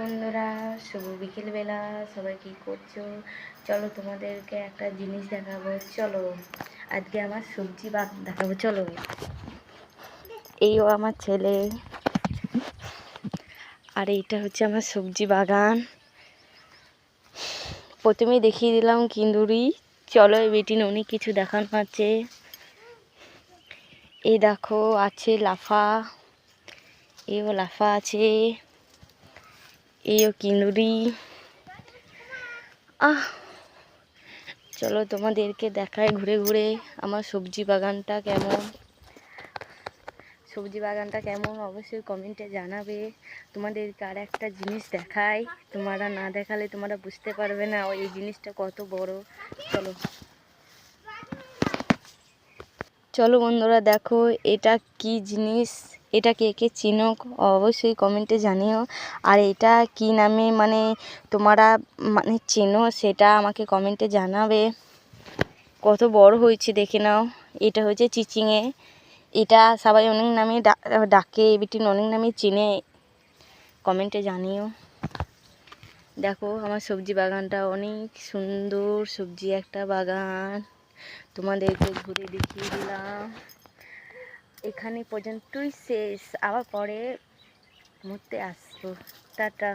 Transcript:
বন্ধুরা, শুভ বিকেলবেলা। সবাই কী করছো? চলো তোমাদেরকে একটা জিনিস দেখাবো। চলো আজকে আমার সবজি বাগান দেখাবো। চলো, এইও আমার ছেলে, আর এইটা হচ্ছে আমার সবজি বাগান। প্রথমেই দেখিয়ে দিলাম কিন্দুরি। চলো এই বেটি অনেক কিছু দেখানো আছে। এই দেখো আছে লাফা, এও লাফা আছে, এইও কিন্দুরি। চলো তোমাদেরকে দেখাই ঘুরে ঘুরে আমার সবজি বাগানটা কেমন অবশ্যই কমেন্টে জানাবে। তোমাদেরকে আর একটা জিনিস দেখাই, তোমরা না দেখালে তোমরা বুঝতে পারবে না এই জিনিসটা কত বড়। চলো চলো বন্ধুরা, দেখো এটা কি জিনিস, এটা কে কে চিনো অবশ্যই কমেন্টে জানিও। আর এটা কি নামে তোমরা চেনো সেটা আমাকে কমেন্টে জানাবে। কত বড় হয়েছে দেখে নাও। এটা হচ্ছে চিচিঙে। এটা সবাই অনেক নামে ডাকে, এবিটি অনেক নামে চিনে, কমেন্টে জানিও। দেখো আমার সবজি বাগানটা অনেক সুন্দর সবজি একটা বাগান, তোমাদেরকে ঘুরে দেখিয়ে দিলাম। এখানে পর্যন্তই শেষ, আবার পরে ঘুরতে আসবো। টাটা।